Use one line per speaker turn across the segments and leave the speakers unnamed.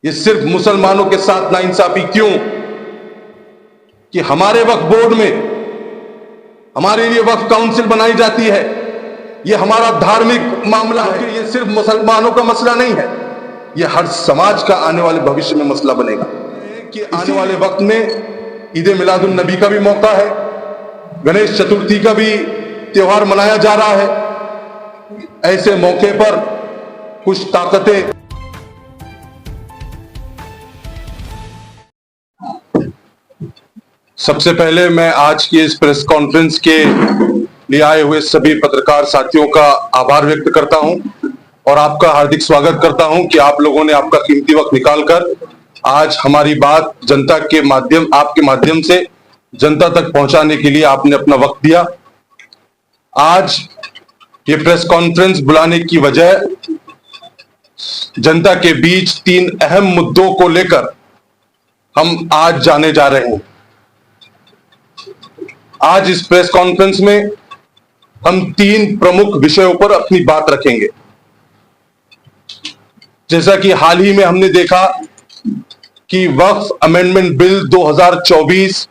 ये सिर्फ मुसलमानों के साथ नाइंसाफी क्यों कि हमारे वक्फ बोर्ड में हमारे लिए वक्फ काउंसिल बनाई जाती है। ये हमारा धार्मिक मामला है। ये सिर्फ मुसलमानों का मसला नहीं है, ये हर समाज का आने वाले भविष्य में मसला बनेगा। कि आने वाले वक्त में ईद मिलादुन नबी का भी मौका है, गणेश चतुर्थी का भी त्योहार मनाया जा रहा है। ऐसे मौके पर कुछ ताकतें सबसे पहले मैं आज की इस प्रेस कॉन्फ्रेंस के लिए आए हुए सभी पत्रकार साथियों का आभार व्यक्त करता हूं और आपका हार्दिक स्वागत करता हूं कि आप लोगों ने आपका कीमती वक्त निकालकर आज हमारी बात जनता के माध्यम आपके माध्यम से जनता तक पहुंचाने के लिए आपने अपना वक्त दिया। आज ये प्रेस कॉन्फ्रेंस बुलाने की वजह जनता के बीच 3 अहम मुद्दों को लेकर हम आज जाने जा रहे हैं। आज इस प्रेस कॉन्फ्रेंस में हम 3 प्रमुख विषयों पर अपनी बात रखेंगे। जैसा कि हाल ही में हमने देखा कि वक्फ अमेंडमेंट बिल 2024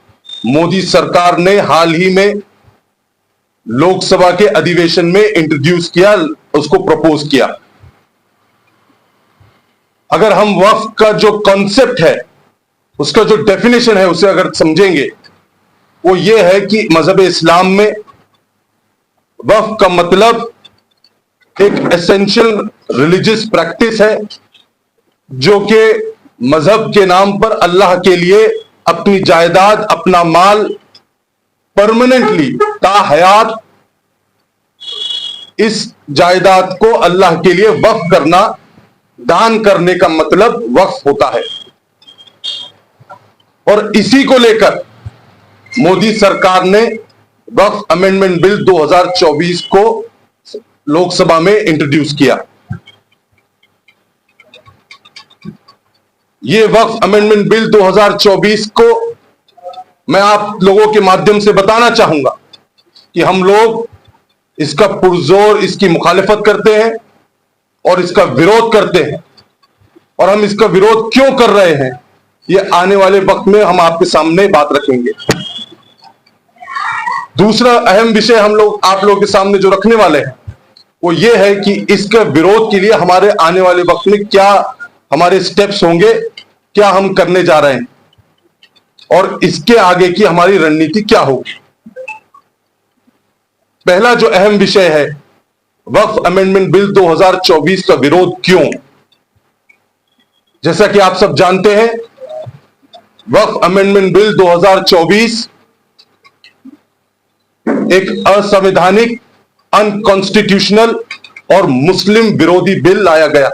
मोदी सरकार ने हाल ही में लोकसभा के अधिवेशन में इंट्रोड्यूस किया, उसको प्रपोज किया। अगर हम वक्फ का जो कॉन्सेप्ट है, उसका जो डेफिनेशन है, उसे अगर समझेंगे, वो ये है कि मजहब इस्लाम में वक्फ का मतलब एक एसेंशियल रिलीजियस प्रैक्टिस है जो कि मजहब के नाम पर अल्लाह के लिए अपनी जायदाद, अपना माल परमानेंटली ताहयात इस जायदाद को अल्लाह के लिए वक्फ करना, दान करने का मतलब वक्फ होता है। और इसी को लेकर मोदी सरकार ने वक्फ अमेंडमेंट बिल 2024 को लोकसभा में इंट्रोड्यूस किया। ये वक्फ अमेंडमेंट बिल 2024 को मैं आप लोगों के माध्यम से बताना चाहूंगा कि हम लोग इसका पुरजोर इसकी मुखालिफत करते हैं और इसका विरोध करते हैं। और हम इसका विरोध क्यों कर रहे हैं, ये आने वाले वक्त में हम आपके सामने बात रखेंगे। दूसरा अहम विषय हम लोग आप लोगों के सामने जो रखने वाले हैं वो ये है कि इसके विरोध के लिए हमारे आने वाले वक्त में क्या हमारे स्टेप्स होंगे, क्या हम करने जा रहे हैं और इसके आगे की हमारी रणनीति क्या होगी। पहला जो अहम विषय है, वक्फ अमेंडमेंट बिल 2024 का विरोध क्यों। जैसा कि आप सब जानते हैं, वक्फ अमेंडमेंट बिल 2024 एक असंवैधानिक, अनकॉन्स्टिट्यूशनल और मुस्लिम विरोधी बिल लाया गया।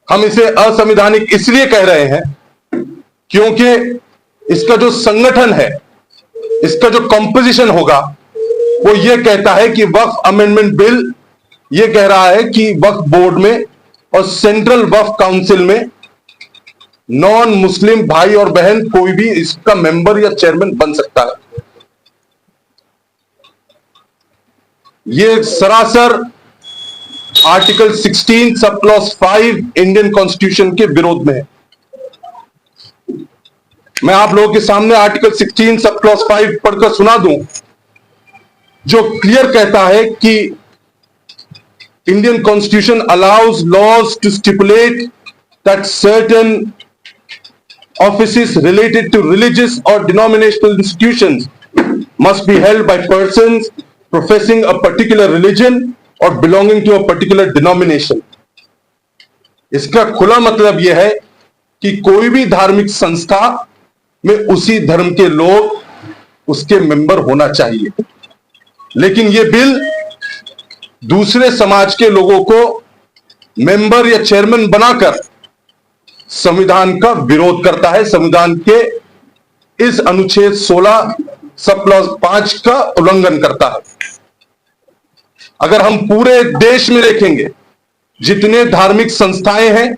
हम इसे असंवैधानिक इसलिए कह रहे हैं क्योंकि इसका जो संगठन है, इसका जो कंपोजिशन होगा, वो ये कहता है कि वक्फ अमेंडमेंट बिल ये कह रहा है कि वक्फ बोर्ड में और सेंट्रल वक्फ काउंसिल में नॉन मुस्लिम भाई और बहन कोई भी इसका मेंबर या चेयरमैन बन सकता है। ये सरासर article 16 sub clause 5 Indian constitution के विरोध में है। मैं आप लोगों के सामने आर्टिकल 16 सब क्लॉज 5 पढ़कर सुना दूं, जो क्लियर कहता है कि Indian constitution allows laws to stipulate that certain offices related to religious or denominational institutions must be held by persons professing a particular religion or belonging to a particular denomination। इसका खुला मतलब यह है कि कोई भी धार्मिक संस्था में उसी धर्म के लोग उसके मेंबर होना चाहिए। लेकिन यह बिल दूसरे समाज के लोगों को मेंबर या चेयरमैन बनाकर संविधान का विरोध करता है, संविधान के इस अनुच्छेद 16 सब क्लॉज 5 का उल्लंघन करता है। अगर हम पूरे देश में देखेंगे, जितने धार्मिक संस्थाएं हैं,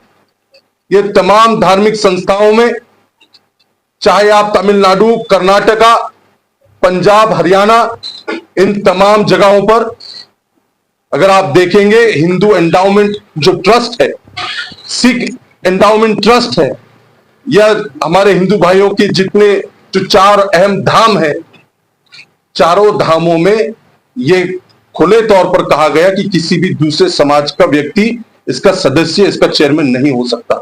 ये तमाम धार्मिक संस्थाओं में, चाहे आप तमिलनाडु, कर्नाटका, पंजाब, हरियाणा, इन तमाम जगहों पर अगर आप देखेंगे, हिंदू एंडाउमेंट जो ट्रस्ट है, सिख एंडाउमेंट ट्रस्ट है, या हमारे हिंदू भाइयों के जितने जो 4 अहम धाम है, चारों धामों में ये खुले तौर पर कहा गया कि किसी भी दूसरे समाज का व्यक्ति इसका सदस्य, इसका चेयरमैन नहीं हो सकता।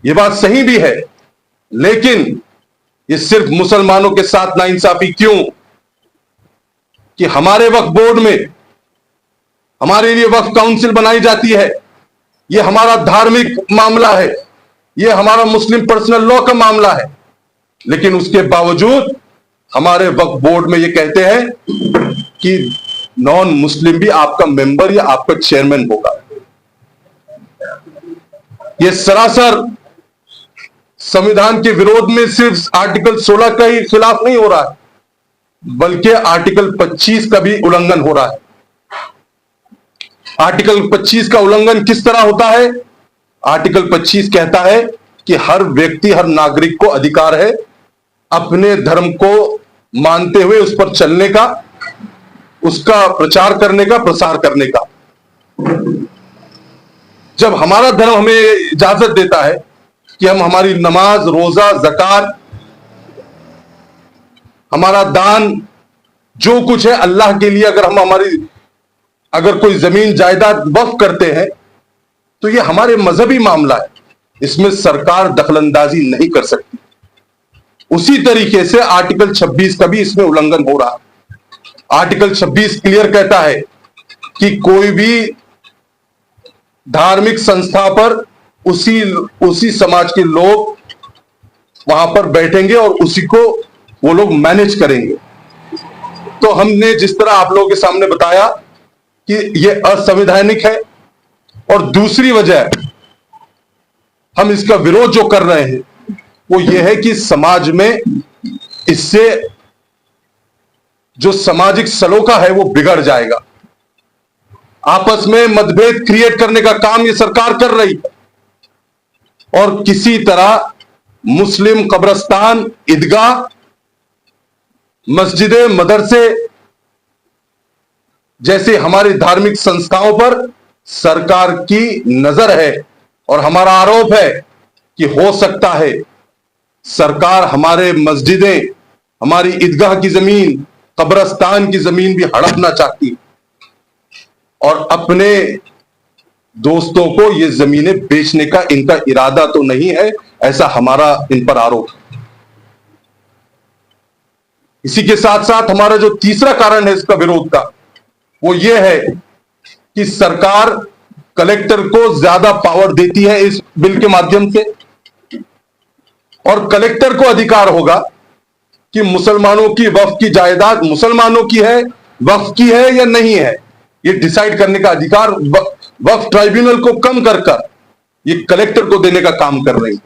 ये बात सही भी है, लेकिन ये सिर्फ मुसलमानों के साथ नाइंसाफी क्यों कि हमारे वक्फ बोर्ड में हमारे लिए वक्फ काउंसिल बनाई जाती है, ये हमारा धार्मिक मामला है, ये हमारा मुस्लिम पर्सनल लॉ का मामला है, लेकिन उसके बावजूद हमारे वक्फ बोर्ड में ये कहते हैं कि नॉन मुस्लिम भी आपका मेंबर या आपका चेयरमैन होगा। ये सरासर संविधान के विरोध में सिर्फ आर्टिकल 16 का ही खिलाफ नहीं हो रहा है, बल्कि आर्टिकल 25 का भी उल्लंघन हो रहा है। आर्टिकल 25 का उल्लंघन किस तरह होता है? आर्टिकल 25 कहता है कि हर व्यक्ति, हर नागरिक को अधिकार है अपने धर्म को मानते हुए उस पर चलने का, उसका प्रचार करने का, प्रसार करने का। जब हमारा धर्म हमें इजाजत देता है कि हम हमारी नमाज, रोजा, ज़कात, हमारा दान, जो कुछ है अल्लाह के लिए, अगर कोई जमीन जायदाद वक्फ करते हैं तो ये हमारे मजहबी मामला है, इसमें सरकार दखलंदाजी नहीं कर सकती। उसी तरीके से आर्टिकल 26 का भी इसमें उल्लंघन हो रहा है। आर्टिकल 26 क्लियर कहता है कि कोई भी धार्मिक संस्था पर उसी समाज के लोग वहां पर बैठेंगे और उसी को वो लोग मैनेज करेंगे। तो हमने जिस तरह आप लोगों के सामने बताया कि ये असंवैधानिक है, और दूसरी वजह हम इसका विरोध जो कर रहे हैं वो ये है कि समाज में इससे जो सामाजिक सलोखा है वो बिगड़ जाएगा। आपस में मतभेद क्रिएट करने का काम ये सरकार कर रही है, और किसी तरह मुस्लिम कब्रिस्तान, ईदगाह, मस्जिदें, मदरसे जैसे हमारी धार्मिक संस्थाओं पर सरकार की नजर है, और हमारा आरोप है कि हो सकता है सरकार हमारे मस्जिदें, हमारी ईदगाह की जमीन, कब्रिस्तान की जमीन भी हड़पना चाहती, और अपने दोस्तों को ये जमीनें बेचने का इनका इरादा तो नहीं है, ऐसा हमारा इन पर आरोप है। इसी के साथ साथ हमारा जो तीसरा कारण है इसका विरोध का, वो ये है कि सरकार कलेक्टर को ज्यादा पावर देती है इस बिल के माध्यम से, और कलेक्टर को अधिकार होगा कि मुसलमानों की वक्फ की जायदाद मुसलमानों की है, वक्फ की है या नहीं है, ये डिसाइड करने का अधिकार वक्फ ट्राइब्यूनल को कम कर ये कलेक्टर को देने का काम कर रही है।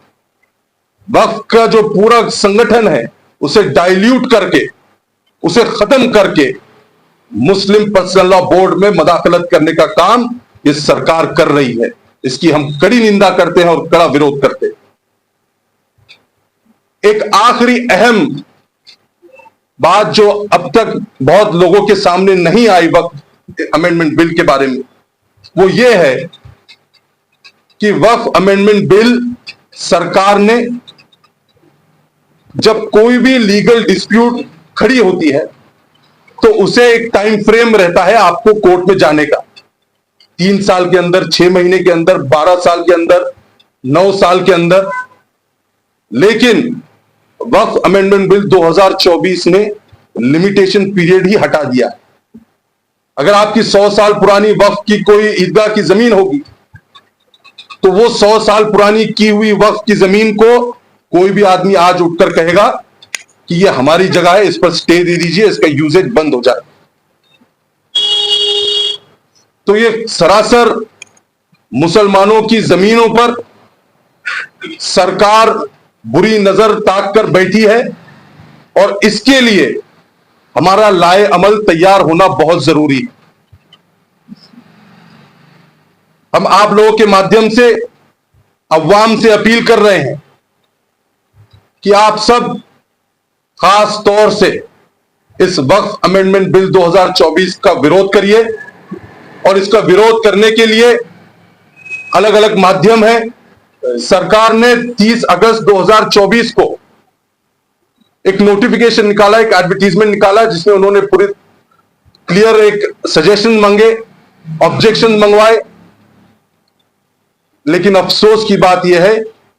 वक्फ का जो पूरा संगठन है उसे डाइल्यूट करके, उसे खत्म करके मुस्लिम पर्सनल लॉ बोर्ड में मदाखलत करने का काम ये सरकार कर रही है। इसकी हम कड़ी निंदा करते हैं और कड़ा विरोध करते हैं। एक आखिरी अहम बात जो अब तक बहुत लोगों के सामने नहीं आई वक्फ अमेंडमेंट बिल के बारे में, वो ये है कि वक्फ अमेंडमेंट बिल सरकार ने जब कोई भी लीगल डिस्प्यूट खड़ी होती है तो उसे एक टाइम फ्रेम रहता है आपको कोर्ट में जाने का, 3 साल के अंदर, 6 महीने के अंदर, 12 साल के अंदर, 9 साल के अंदर। लेकिन वक्फ अमेंडमेंट बिल 2024 ने लिमिटेशन पीरियड ही हटा दिया। अगर आपकी 100 साल पुरानी वक्फ की कोई ईदगाह की जमीन होगी तो वो 100 साल पुरानी की हुई वक्फ की जमीन को कोई भी आदमी आज उठकर कहेगा कि ये हमारी जगह है, इस पर स्टे दे दीजिए, इसका यूजेज बंद हो जाए। तो ये सरासर मुसलमानों की जमीनों पर सरकार बुरी नजर ताक कर बैठी है, और इसके लिए हमारा लाए अमल तैयार होना बहुत जरूरी है। हम आप लोगों के माध्यम से अवाम से अपील कर रहे हैं कि आप सब खास तौर से इस वक्फ अमेंडमेंट बिल 2024 का विरोध करिए, और इसका विरोध करने के लिए अलग अलग माध्यम है। सरकार ने 30 अगस्त 2024 को एक नोटिफिकेशन निकाला, एक एडवर्टीजमेंट निकाला, जिसमें उन्होंने पूरी क्लियर एक सजेशन मांगे, ऑब्जेक्शन मंगवाए। लेकिन अफसोस की बात यह है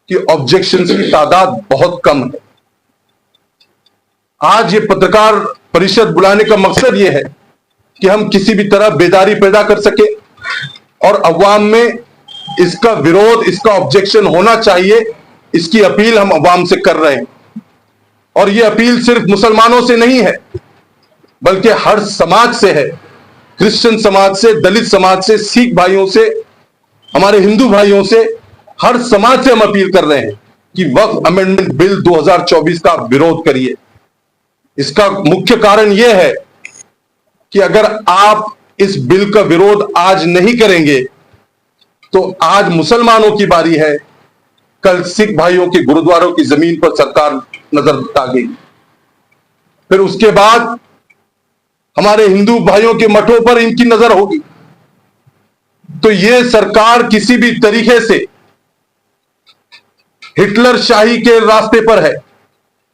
कि ऑब्जेक्शंस की तादाद बहुत कम है। आज ये पत्रकार परिषद बुलाने का मकसद यह है कि हम किसी भी तरह बेदारी पैदा कर सके और अवाम में इसका विरोध, इसका ऑब्जेक्शन होना चाहिए, इसकी अपील हम अवाम से कर रहे हैं। और यह अपील सिर्फ मुसलमानों से नहीं है, बल्कि हर समाज से है। क्रिश्चियन समाज से, दलित समाज से, सिख भाइयों से, हमारे हिंदू भाइयों से, हर समाज से हम अपील कर रहे हैं कि वक्फ अमेंडमेंट बिल 2024 का विरोध करिए। इसका मुख्य कारण यह है कि अगर आप इस बिल का विरोध आज नहीं करेंगे तो आज मुसलमानों की बारी है, कल सिख भाइयों के गुरुद्वारों की जमीन पर सरकार नजर दागेगी, फिर उसके बाद हमारे हिंदू भाइयों के मठों पर इनकी नजर होगी। तो यह सरकार किसी भी तरीके से हिटलर शाही के रास्ते पर है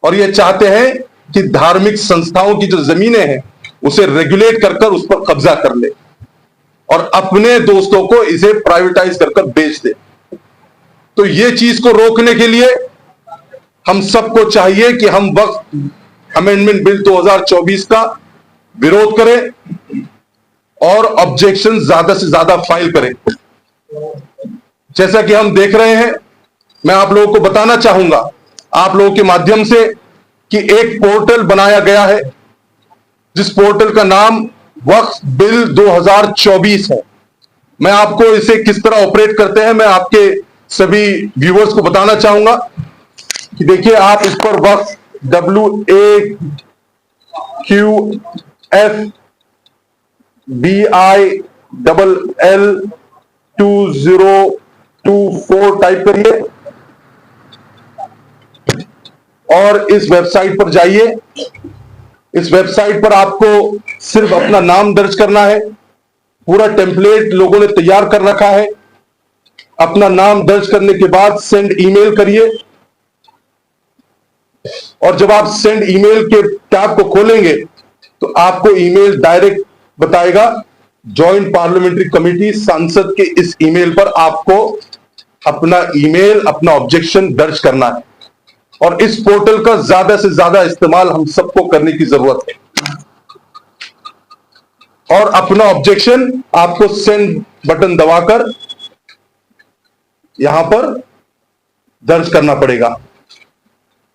और यह चाहते हैं कि धार्मिक संस्थाओं की जो जमीनें हैं उसे रेगुलेट कर उस पर कब्जा कर ले और अपने दोस्तों को इसे प्राइवेटाइज कर बेच दे। तो यह चीज को रोकने के लिए हम सबको चाहिए कि हम वक्फ अमेंडमेंट बिल 2024 का विरोध करें और ऑब्जेक्शन ज्यादा से ज्यादा फाइल करें। जैसा कि हम देख रहे हैं, मैं आप लोगों को बताना चाहूंगा आप लोगों के माध्यम से कि एक पोर्टल बनाया गया है, जिस पोर्टल का नाम वक्फ बिल 2024 है। मैं आपको इसे किस तरह ऑपरेट करते हैं मैं आपके सभी व्यूअर्स को बताना चाहूंगा कि देखिए, आप इस पर वक्फ WAQFBILL2024 टाइप करिए और इस वेबसाइट पर जाइए। इस वेबसाइट पर आपको सिर्फ अपना नाम दर्ज करना है। पूरा टेम्पलेट लोगों ने तैयार कर रखा है। अपना नाम दर्ज करने के बाद सेंड ईमेल करिए और जब आप सेंड ईमेल के टैब को खोलेंगे तो आपको ईमेल डायरेक्ट बताएगा जॉइंट पार्लियामेंट्री कमेटी सांसद के इस ईमेल पर आपको अपना ईमेल, अपना ऑब्जेक्शन दर्ज करना है। और इस पोर्टल का ज्यादा से ज्यादा इस्तेमाल हम सबको करने की जरूरत है और अपना ऑब्जेक्शन आपको सेंड बटन दबाकर यहां पर दर्ज करना पड़ेगा।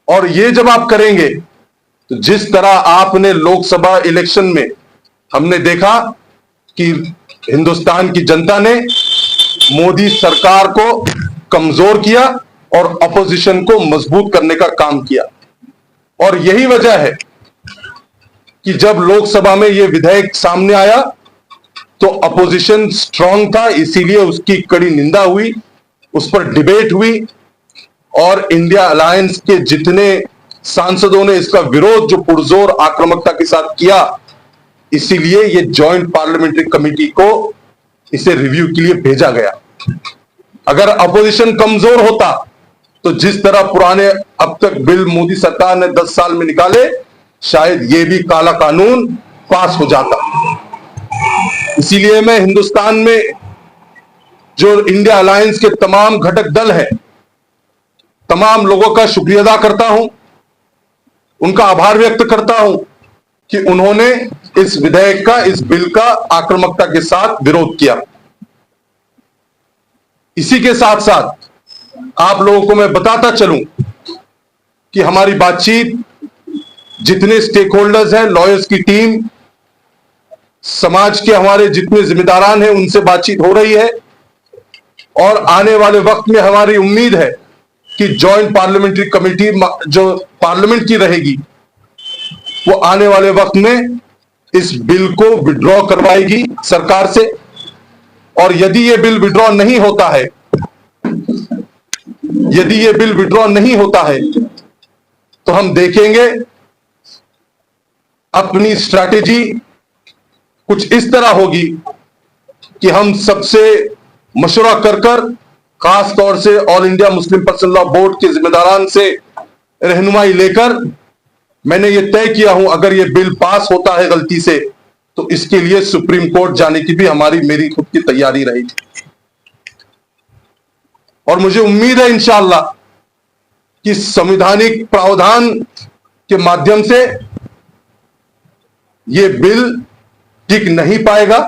और ये जब आप करेंगे तो जिस तरह आपने लोकसभा इलेक्शन में हमने देखा कि हिंदुस्तान की जनता ने मोदी सरकार को कमजोर किया और अपोजिशन को मजबूत करने का काम किया। और यही वजह है कि जब लोकसभा में यह विधेयक सामने आया तो अपोजिशन स्ट्रांग था, इसीलिए उसकी कड़ी निंदा हुई, उस पर डिबेट हुई और इंडिया अलायंस के जितने सांसदों ने इसका विरोध जो पुरजोर आक्रामकता के साथ किया, इसीलिए ये जॉइंट पार्लियामेंट्री कमेटी को इसे रिव्यू के लिए भेजा गया। अगर अपोजिशन कमजोर होता तो जिस तरह पुराने अब तक बिल मोदी सरकार ने 10 साल में निकाले, शायद ये भी काला कानून पास हो जाता। इसीलिए मैं हिंदुस्तान में जो इंडिया अलायंस के तमाम घटक दल हैं, तमाम लोगों का शुक्रिया अदा करता हूं, उनका आभार व्यक्त करता हूं कि उन्होंने इस विधेयक का, इस बिल का आक्रामकता के साथ विरोध किया। इसी के साथ साथ आप लोगों को मैं बताता चलूं कि हमारी बातचीत जितने स्टेक होल्डर्स हैं, लॉयर्स की टीम, समाज के हमारे जितने जिम्मेदारान हैं, उनसे बातचीत हो रही है और आने वाले वक्त में हमारी उम्मीद है कि जॉइंट पार्लियामेंट्री कमेटी जो पार्लियामेंट की रहेगी वो आने वाले वक्त में इस बिल को विड्रॉ करवाएगी सरकार से। और यदि ये बिल विड्रॉ नहीं होता है, यदि ये बिल विड्रॉ नहीं होता है तो हम देखेंगे अपनी स्ट्रैटेजी कुछ इस तरह होगी कि हम सबसे मशवरा कर खास तौर से all India Muslim personal law board के जिम्मेदारान से रहनुमाई लेकर मैंने ये तय किया हूं, अगर ये बिल पास होता है गलती से तो इसके लिए सुप्रीम कोर्ट जाने की भी मेरी खुद की तैयारी रहेगी। और मुझे उम्मीद है इंशाअल्लाह कि संवैधानिक प्रावधान के माध्यम से ये बिल टिक नहीं पाएगा,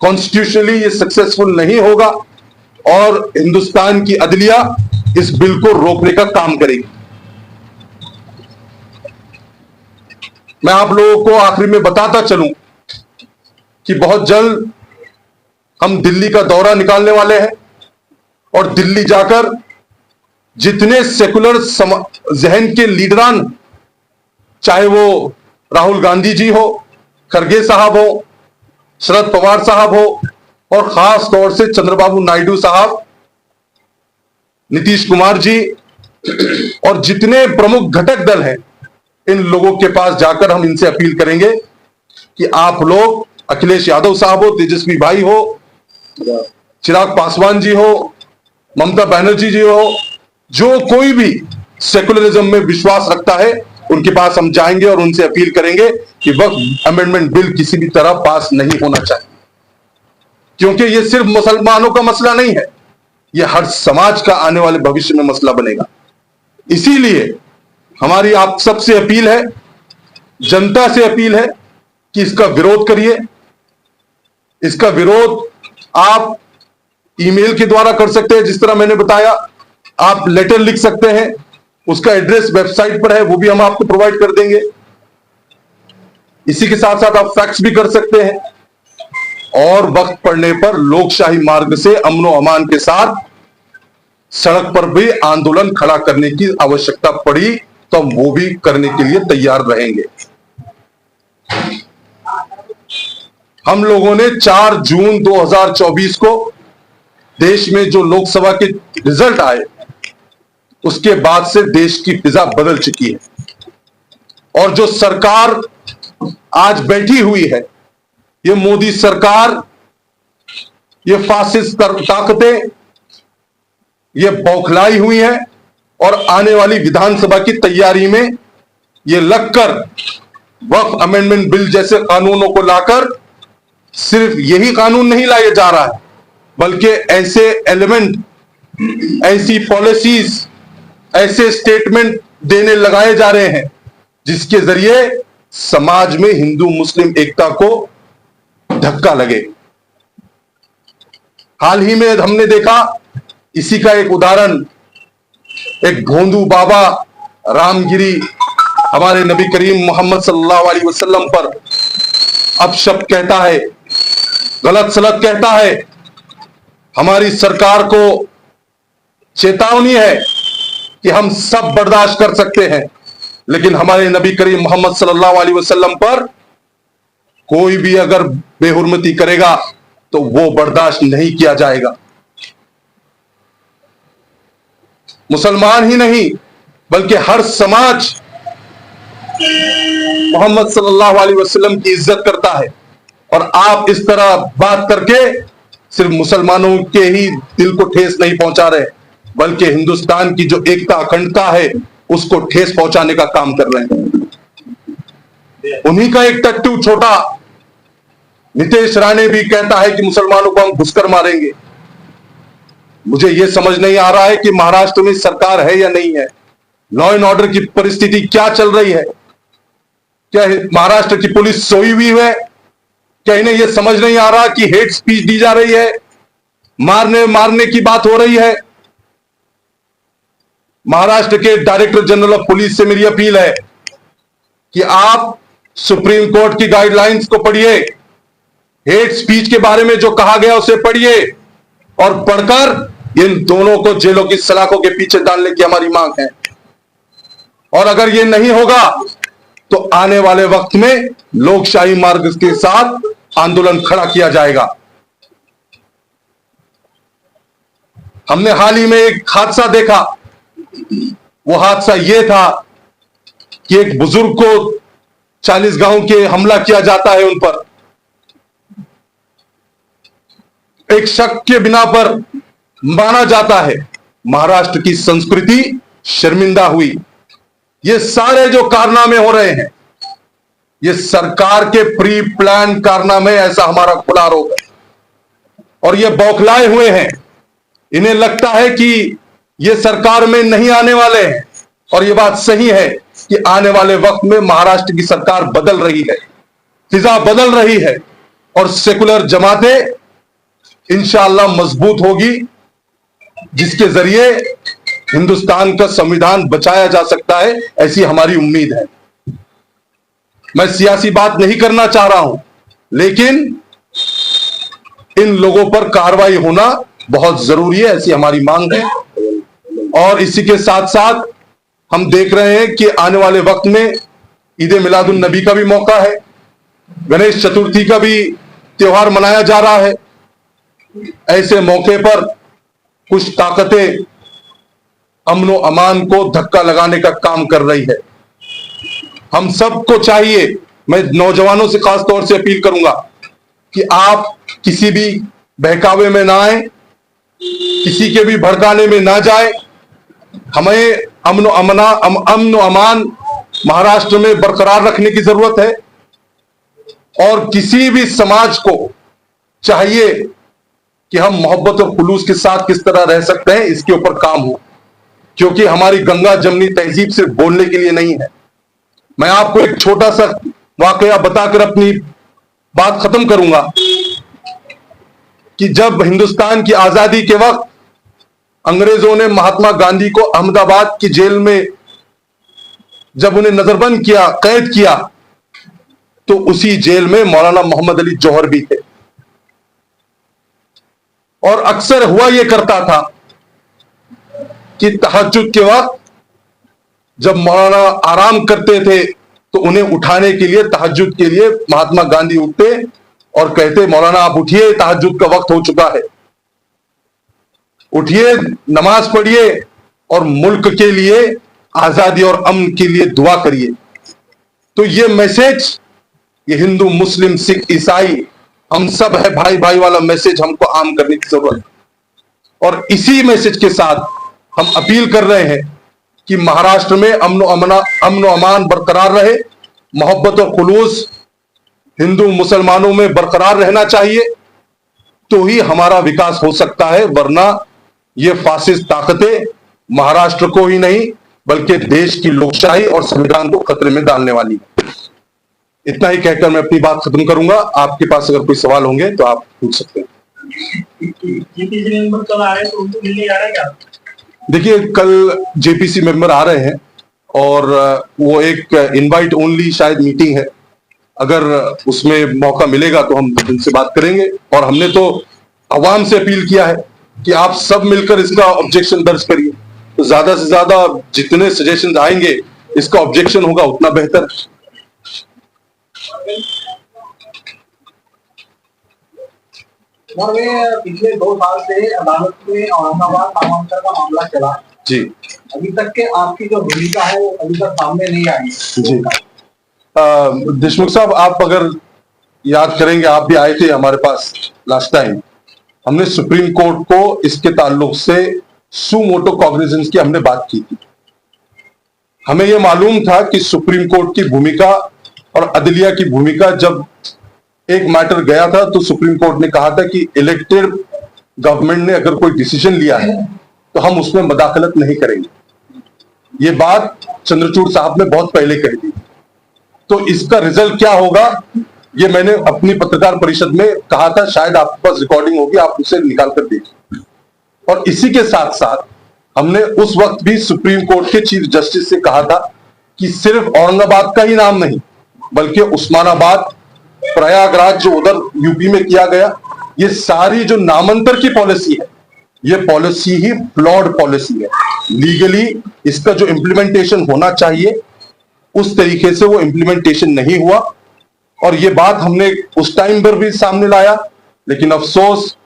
कॉन्स्टिट्यूशनली ये सक्सेसफुल नहीं होगा और हिंदुस्तान की अदलिया इस बिल को रोकने का काम करेगी। मैं आप लोगों को आखिरी में बताता चलूं कि बहुत जल्द हम दिल्ली का दौरा निकालने वाले हैं और दिल्ली जाकर जितने सेकुलर जहन के लीडरान, चाहे वो राहुल गांधी जी हो, खरगे साहब हो, शरद पवार साहब हो और खास तौर से चंद्रबाबू नायडू साहब, नीतीश कुमार जी और जितने प्रमुख घटक दल हैं, इन लोगों के पास जाकर हम इनसे अपील करेंगे कि आप लोग, अखिलेश यादव साहब हो, तेजस्वी भाई हो, चिराग पासवान जी हो, ममता बनर्जी जी हो, जो कोई भी सेकुलरिज्म में विश्वास रखता है उनके पास हम जाएंगे और उनसे अपील करेंगे कि वक्फ अमेंडमेंट बिल किसी भी तरह पास नहीं होना चाहिए, क्योंकि यह सिर्फ मुसलमानों का मसला नहीं है, यह हर समाज का आने वाले भविष्य में मसला बनेगा। इसीलिए हमारी आप सबसे अपील है, जनता से अपील है कि इसका विरोध करिए। इसका विरोध आप ईमेल के द्वारा कर सकते हैं, जिस तरह मैंने बताया, आप लेटर लिख सकते हैं, उसका एड्रेस वेबसाइट पर है, वो भी हम आपको प्रोवाइड कर देंगे। इसी के साथ साथ आप फैक्स भी कर सकते हैं और वक्त पड़ने पर लोकशाही मार्ग से अमनो अमान के साथ सड़क पर भी आंदोलन खड़ा करने की आवश्यकता पड़ी तो हम वो भी करने के लिए तैयार रहेंगे। हम लोगों ने 4 जून 2024 को देश में जो लोकसभा के रिजल्ट आए उसके बाद से देश की फिजा बदल चुकी है और जो सरकार आज बैठी हुई है, ये मोदी सरकार, ये फासिस्ट ताकतें, ये बौखलाई हुई है और आने वाली विधानसभा की तैयारी में ये लगकर वक्फ अमेंडमेंट बिल जैसे कानूनों को लाकर सिर्फ यही कानून नहीं लाया जा रहा है, बल्कि ऐसे एलिमेंट, ऐसी पॉलिसीज, ऐसे स्टेटमेंट देने लगाए जा रहे हैं जिसके जरिए समाज में हिंदू मुस्लिम एकता को धक्का लगे। हाल ही में हमने देखा, इसी का एक उदाहरण, एक भोंदू बाबा रामगिरी हमारे नबी करीम मोहम्मद सल्लल्लाहु अलैहि वसल्लम पर अपशब्द कहता है, गलत सलत कहता है। हमारी सरकार को चेतावनी है कि हम सब बर्दाश्त कर सकते हैं, लेकिन हमारे नबी करीम मोहम्मद सल्लल्लाहु अलैहि वसल्लम पर कोई भी अगर बेहुरमती करेगा तो वो बर्दाश्त नहीं किया जाएगा। मुसलमान ही नहीं बल्कि हर समाज मोहम्मद सल्लल्लाहु अलैहि वसल्लम की इज्जत करता है और आप इस तरह बात करके सिर्फ मुसलमानों के ही दिल को ठेस नहीं पहुंचा रहे, बल्कि हिंदुस्तान की जो एकता अखंडता है उसको ठेस पहुंचाने का काम कर रहे हैं। उन्हीं का एक टट्टू छोटा नितेश राणे भी कहता है कि मुसलमानों को हम घुसकर मारेंगे। मुझे यह समझ नहीं आ रहा है कि महाराष्ट्र में सरकार है या नहीं है, लॉ एंड ऑर्डर की परिस्थिति क्या चल रही है, क्या महाराष्ट्र की पुलिस सोई हुई है, क्या इन्हें यह समझ नहीं आ रहा कि हेट स्पीच दी जा रही है, मारने की बात हो रही है। महाराष्ट्र के डायरेक्टर जनरल ऑफ पुलिस से मेरी अपील है कि आप सुप्रीम कोर्ट की गाइडलाइंस को पढ़िए, हेट स्पीच के बारे में जो कहा गया उसे पढ़िए और पढ़कर इन दोनों को जेलों की सलाखों के पीछे डालने की हमारी मांग है। और अगर यह नहीं होगा तो आने वाले वक्त में लोकशाही मार्ग के साथ आंदोलन खड़ा किया जाएगा। हमने हाल ही में एक हादसा देखा, वो हादसा यह था कि एक बुजुर्ग को 40 गांव के हमला किया जाता है उन पर। एक शक के बिना पर माना जाता है, महाराष्ट्र की संस्कृति शर्मिंदा हुई। ये सारे जो कारनामे हो रहे हैं, ये सरकार के प्री प्लान कारनामे, ऐसा हमारा खुला आरोप है। और ये बौखलाए हुए हैं, इन्हें लगता है कि ये सरकार में नहीं आने वाले हैं। और ये बात सही है कि आने वाले वक्त में महाराष्ट्र की सरकार बदल रही है, फिजा बदल रही है और सेकुलर जमातें इंशाअल्लाह मजबूत होगी, जिसके जरिए हिंदुस्तान का संविधान बचाया जा सकता है, ऐसी हमारी उम्मीद है। मैं सियासी बात नहीं करना चाह रहा हूं, लेकिन इन लोगों पर कार्रवाई होना बहुत जरूरी है, ऐसी हमारी मांग है। और इसी के साथ साथ हम देख रहे हैं कि आने वाले वक्त में ईद मिलादुन नबी का भी मौका है, गणेश चतुर्थी का भी त्योहार मनाया जा रहा है। ऐसे मौके पर कुछ ताकतें अमन और अमान को धक्का लगाने का काम कर रही है। हम सबको चाहिए, मैं नौजवानों से खास तौर से अपील करूंगा कि आप किसी भी बहकावे में ना आए, किसी के भी भड़काने में ना जाए। हमें अमन और अमान महाराष्ट्र में बरकरार रखने की जरूरत है और किसी भी समाज को चाहिए कि हम मोहब्बत और खुलूस के साथ किस तरह रह सकते हैं, इसके ऊपर काम हो, क्योंकि हमारी गंगा जमनी तहजीब सिर्फ बोलने के लिए नहीं है। मैं आपको एक छोटा सा वाकया बताकर अपनी बात खत्म करूंगा कि जब हिंदुस्तान की आजादी के वक्त अंग्रेजों ने महात्मा गांधी को अहमदाबाद की जेल में जब उन्हें नजरबंद किया, कैद किया, तो उसी जेल में मौलाना मोहम्मद अली जौहर भी थे। और अक्सर हुआ यह करता था कि तहज्जुद के वक्त जब मौलाना आराम करते थे तो उन्हें उठाने के लिए, तहज्जुद के लिए महात्मा गांधी उठते और कहते, मौलाना आप उठिए, तहज्जुद का वक्त हो चुका है, उठिए, नमाज पढ़िए और मुल्क के लिए, आजादी और अमन के लिए दुआ करिए। तो ये मैसेज, ये हिंदू मुस्लिम सिख ईसाई हम सब है भाई भाई वाला मैसेज हमको आम करने की जरूरत है। और इसी मैसेज के साथ हम अपील कर रहे हैं कि महाराष्ट्र में अमन अमान बरकरार रहे, मोहब्बत और खुलूस हिंदू मुसलमानों में बरकरार रहना चाहिए, तो ही हमारा विकास हो सकता है। वरना ये फासिस्ट ताकतें महाराष्ट्र को ही नहीं बल्कि देश की लोकशाही और संविधान को खतरे में डालने वाली है। इतना ही कहकर मैं अपनी बात खत्म करूंगा। आपके पास अगर कोई सवाल होंगे तो आप पूछ सकते हैं।
कल आ रहे हैं तो उनको मिलने जा रहे हैं क्या?
देखिए, कल जेपीसी मेंबर आ रहे हैं और वो एक इनवाइट ओनली शायद मीटिंग है। अगर उसमें मौका मिलेगा तो हम उनसे बात करेंगे। और हमने तो अवाम से अपील किया है कि आप सब मिलकर इसका ऑब्जेक्शन दर्ज करिए, तो ज्यादा से ज्यादा जितने सजेशन आएंगे इसका ऑब्जेक्शन होगा उतना बेहतर।
पिछले 2 साल से अदालत में औरंगाबाद नामांकन का मामला चला
जी,
अभी तक के आपकी जो भूमिका है वो अभी तक सामने नहीं आई
जी। देशमुख साहब, आप अगर याद करेंगे, आप भी आए थे हमारे पास लास्ट टाइम, हमने सुप्रीम कोर्ट को इसके ताल्लुक से सू मोटो कॉग्निजेंस की हमने बात की थी। हमें यह मालूम था कि सुप्रीम कोर्ट की भूमिका और अदलिया की भूमिका, जब एक मैटर गया था तो सुप्रीम कोर्ट ने कहा था कि इलेक्टेड गवर्नमेंट ने अगर कोई डिसीजन लिया है तो हम उसमें मदाखलत नहीं करेंगे। ये बात चंद्रचूड़ साहब ने बहुत पहले कही थी। तो इसका रिजल्ट क्या होगा ये मैंने अपनी पत्रकार परिषद में कहा था, शायद आपके पास रिकॉर्डिंग होगी, आप उसे निकाल कर देखिए। और इसी के साथ साथ हमने उस वक्त भी सुप्रीम कोर्ट के चीफ जस्टिस से कहा था कि सिर्फ औरंगाबाद का ही नाम नहीं बल्कि उस्मानाबाद, प्रयागराज जो उधर यूपी में किया गया, ये सारी जो नामांतर की पॉलिसी है, ये पॉलिसी ही फ्लॉड पॉलिसी है। लीगली इसका जो इम्प्लीमेंटेशन होना चाहिए उस तरीके से वो इम्प्लीमेंटेशन नहीं हुआ। और ये बात हमने उस टाइम पर भी सामने लाया, लेकिन अफसोस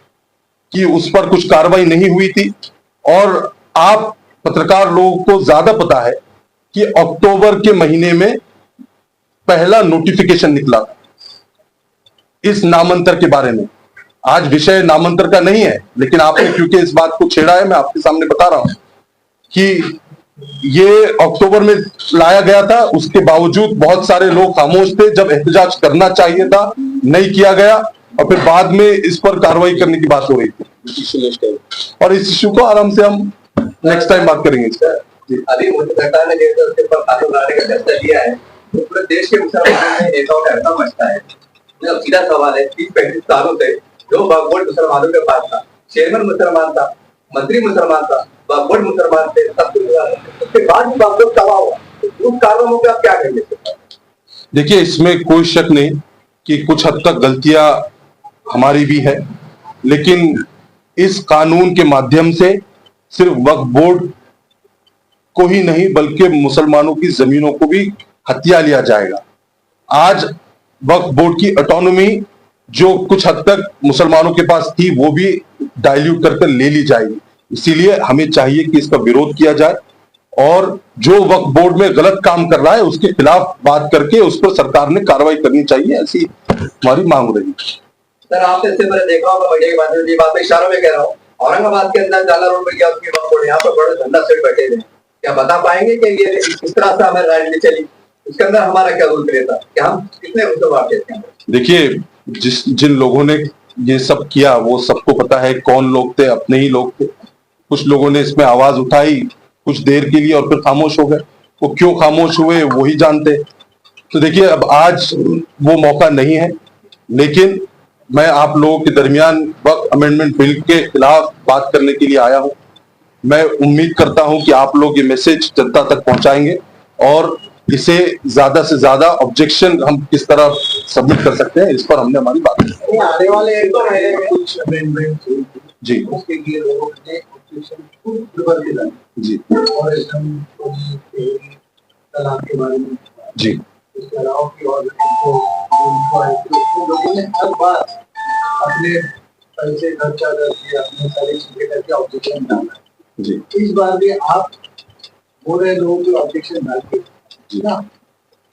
कि उस पर कुछ कार्रवाई नहीं हुई थी। और आप पत्रकार लोगों को ज्यादा पता है कि अक्टूबर के महीने में पहला नोटिफिकेशन निकला इस नामांतर के बारे में। आज विषय नामांतर का नहीं है, लेकिन आपने क्योंकि इस बात को छेड़ा है, मैं आपके सामने बता रहा हूं कि ये अक्टूबर में लाया गया था, उसके बावजूद बहुत सारे लोग खामोश थे। जब एहतजाज करना चाहिए था, नहीं किया गया, और फिर बाद में इस पर कार्रवाई करने की बात हो रही थी। और इस इश्यू को आराम से हम नेक्स्ट टाइम बात करेंगे इसका।
अभी मुझे सरकार ने जैसे उसके ऊपर कानून लाने का फैसला लिया है, तो पूरे देश के मुसलमानों में नेताओं का हड़कंप मचता है। मेरा सीधा सवाल है, 30-35 सालों से जो वक्फ मुसलमानों के पास था, चेयरमैन मुसलमान था, मंत्री मुसलमान था, वक्फ मुसलमान थे, सब कुछ उसके बाद भी वक्फ तबाह हुआ, तो उस कारणों पे आप क्या कहेंगे?
देखिए, इसमें कोई शक नहीं कि कुछ हद तक गलतियां हमारी भी है, लेकिन इस कानून के माध्यम से सिर्फ वक्फ बोर्ड को ही नहीं बल्कि मुसलमानों की जमीनों को भी हथिया लिया जाएगा। आज वक्फ बोर्ड की ऑटोनॉमी जो कुछ हद तक मुसलमानों के पास थी, वो भी डाइल्यूट कर ले ली जाएगी। इसीलिए हमें चाहिए कि इसका विरोध किया जाए, और जो वक्फ बोर्ड में गलत काम कर रहा है उसके खिलाफ बात करके उस पर सरकार ने कार्रवाई करनी चाहिए, ऐसी हमारी मांग रही।
सर, आपने इससे पहले देखा होगा, मीडिया की बात है, बात में इशारों में कह रहा हूँ, औरंगाबाद के अंदर जाला रोड में गया उसकी वक्फ बोर्ड, यहाँ पर बड़े धंधा सेठ बैठे थे। क्या बता पाएंगे कि ये किस तरह से हमारी राजनीति चली, उसके अंदर हमारा क्या रोल प्ले था, कि हम कितने मुसलमान थे इसके अंदर?
देखिए, जिन लोगों ने ये सब किया वो सबको पता है कौन लोग थे, अपने ही लोग थे। कुछ लोगों ने इसमें आवाज उठाई कुछ देर के लिए और फिर खामोश हो गए। वो क्यों खामोश हुए वो ही जानते। तो देखिए, अब आज वो मौका नहीं है, लेकिन मैं आप लोगों के दरमियान वक्फ अमेंडमेंट बिल के खिलाफ बात करने के लिए आया हूं। मैं उम्मीद करता हूं कि आप लोग ये मैसेज जनता तक पहुंचाएंगे, और इसे ज्यादा से ज्यादा ऑब्जेक्शन हम किस तरह सबमिट कर सकते हैं, इस पर हमने हमारी बात की।
आने वाले एक दो महीने में कुछ अमेंडमेंट
जी
उसके लिए लोगों ने ऑब्जेक्शन खुद दिया
जी
और तलाक के बारे में
जी
इसके अलावा की और लोगों ने हर बार अपने पैसे खर्चा करके अपने सारी चीजें करके ऑब्जेक्शन डाला
जी।
इस बार भी आप बोल रहे लोगों की ऑब्जेक्शन डाल के ना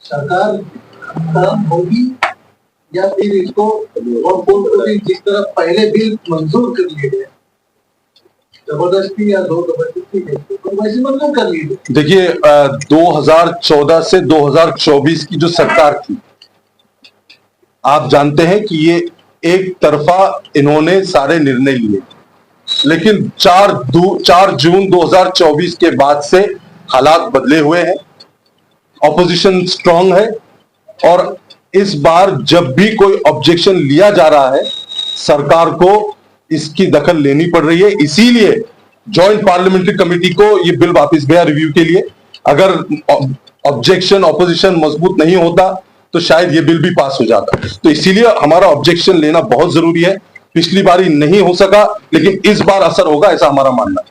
सरकार खत्म होगी, या फिर इसको वक्फ बोर्ड को भी जिस तरह पहले बिल मंजूर कर लिए गए जबरदस्ती या दो जबरदस्ती तो वैसे मंजूर कर लिए?
देखिए, 2014 से 2024 की जो सरकार थी, आप जानते हैं कि ये एक तरफा इन्होंने सारे निर्णय लिए, लेकिन 4 जून 2024 के बाद से हालात बदले हुए हैं, ऑपोजिशन स्ट्रांग है, और इस बार जब भी कोई ऑब्जेक्शन लिया जा रहा है सरकार को इसकी दखल लेनी पड़ रही है। इसीलिए जॉइंट पार्लियामेंट्री कमेटी को ये बिल वापस गया रिव्यू के लिए। अगर ऑब्जेक्शन ऑपोजिशन मजबूत नहीं होता तो शायद ये बिल भी पास हो जाता। तो इसीलिए हमारा ऑब्जेक्शन लेना बहुत जरूरी है। पिछली बारी नहीं हो सका, लेकिन इस बार असर होगा, ऐसा हमारा मानना है।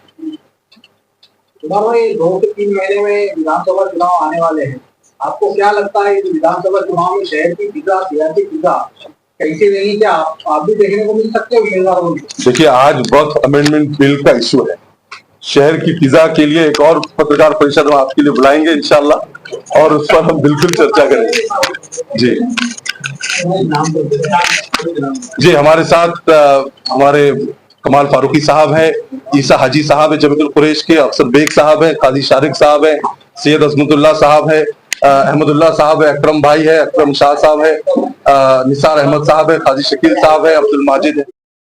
2 से 3 महीने में विधानसभा चुनाव आने वाले हैं, आपको क्या लगता है विधानसभा चुनाव में शहर की फिजा, सियासी फिजा कैसे नहीं, क्या आप भी देखने को मिल सकते हो?
देखिए, आज वक्फ अमेंडमेंट बिल का इश्यू है। शहर की फिजा के लिए एक और पत्रकार परिषद हम आपके लिए बुलाएंगे इंशाल्लाह, और उस पर हम बिल्कुल चर्चा करेंगे। जी जी, हमारे साथ हमारे कमाल फारूकी साहब है, ईसा हाजी साहब है जबीतुल कुरैश के, अफसर बेग साहब है, काजी शारिक साहब है, सैयद अजमतुल्लाह साहब है, अहमदुल्लाह साहब है, अकरम भाई है, अकरम शाह साहब है, निसार अहमद साहब है, काजी शकील साहब है, अब्दुल माजिद है।